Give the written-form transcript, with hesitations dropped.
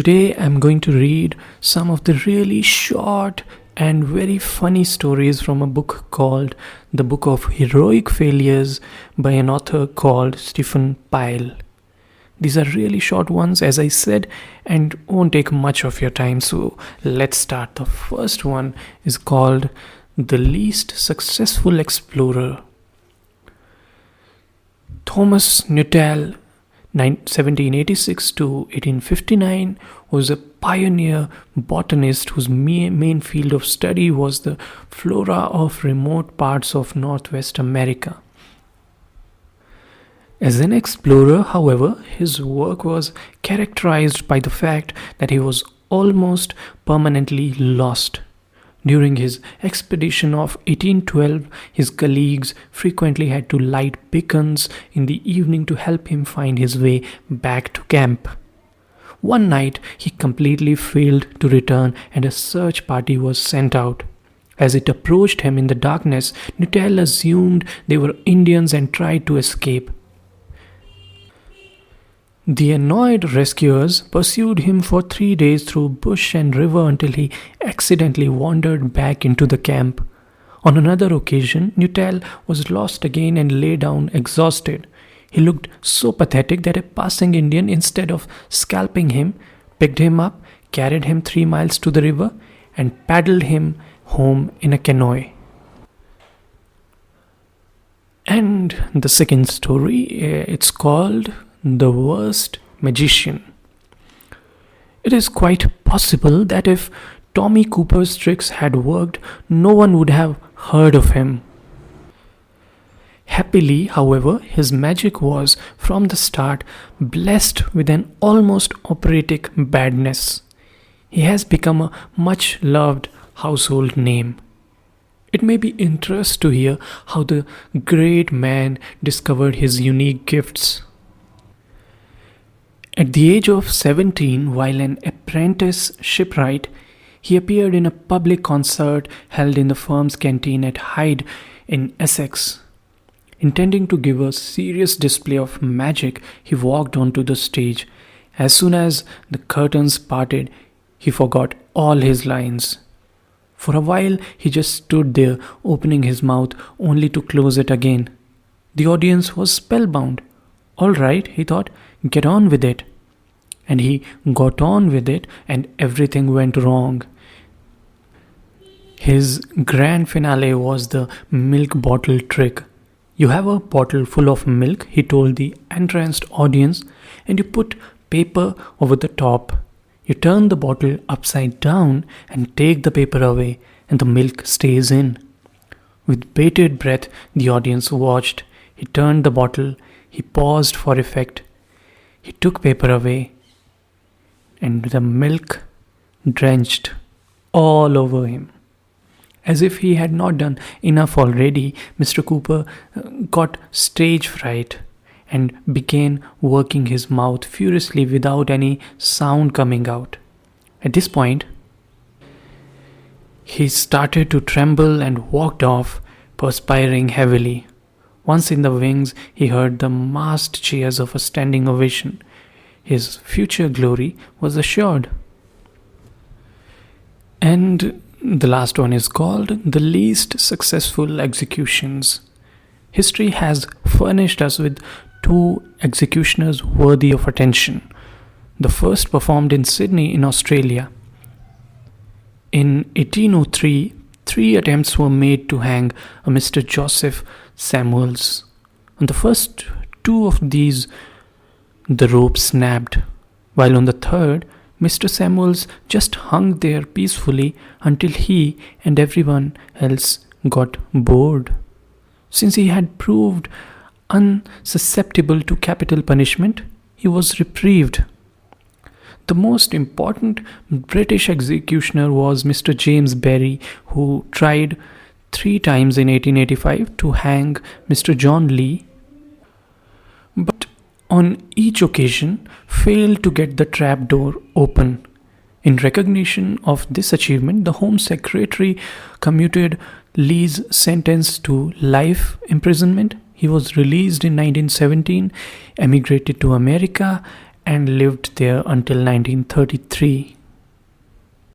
Today I'm going to read some of the really short and very funny stories from a book called The Book of Heroic Failures by an author called Stephen Pyle. These are really short ones, as I said, and won't take much of your time. So let's start. The first one is called The Least Successful Explorer. Thomas Nuttall, 1786 to 1859, was a pioneer botanist whose main field of study was the flora of remote parts of Northwest America. As an explorer, however, his work was characterized by the fact that he was almost permanently lost. During his expedition of 1812, his colleagues frequently had to light beacons in the evening to help him find his way back to camp. One night, he completely failed to return and a search party was sent out. As it approached him in the darkness, Nuttall assumed they were Indians and tried to escape. The annoyed rescuers pursued him for 3 days through bush and river until he accidentally wandered back into the camp. On another occasion, Nuttall was lost again and lay down exhausted. He looked so pathetic that a passing Indian, instead of scalping him, picked him up, carried him 3 miles to the river, and paddled him home in a canoe. And the second story, it's called The Worst Magician. It is quite possible that if Tommy Cooper's tricks had worked, no one would have heard of him. Happily, however, his magic was, from the start, blessed with an almost operatic badness. He has become a much-loved household name. It may be interesting to hear how the great man discovered his unique gifts. At the age of 17, while an apprentice shipwright, he appeared in a public concert held in the firm's canteen at Hyde in Essex. Intending to give a serious display of magic, he walked onto the stage. As soon as the curtains parted, he forgot all his lines. For a while, he just stood there, opening his mouth only to close it again. The audience was spellbound. All right, he thought, get on with it. And he got on with it, and everything went wrong. His grand finale was the milk bottle trick. You have a bottle full of milk, he told the entranced audience, and you put paper over the top. You turn the bottle upside down and take the paper away, and the milk stays in. With bated breath, the audience watched. He turned the bottle. He paused for effect. He took paper away, and the milk drenched all over him. As if he had not done enough already, Mr. Cooper got stage fright and began working his mouth furiously without any sound coming out. At this point, he started to tremble and walked off, perspiring heavily. Once in the wings, he heard the massed cheers of a standing ovation. His future glory was assured. And the last one is called The Least Successful Executions. History has furnished us with 2 executioners worthy of attention. The first performed in Sydney in Australia. In 1803, 3 attempts were made to hang a Mr. Joseph Samuels. On the first 2 of these, the rope snapped, while on the third, Mr. Samuels just hung there peacefully until he and everyone else got bored. Since he had proved unsusceptible to capital punishment, he was reprieved. The most important British executioner was Mr. James Berry, who tried 3 times in 1885 to hang Mr. John Lee, but on each occasion failed to get the trapdoor open. In recognition of this achievement, the Home Secretary commuted Lee's sentence to life imprisonment. He was released in 1917, emigrated to America, and lived there until 1933.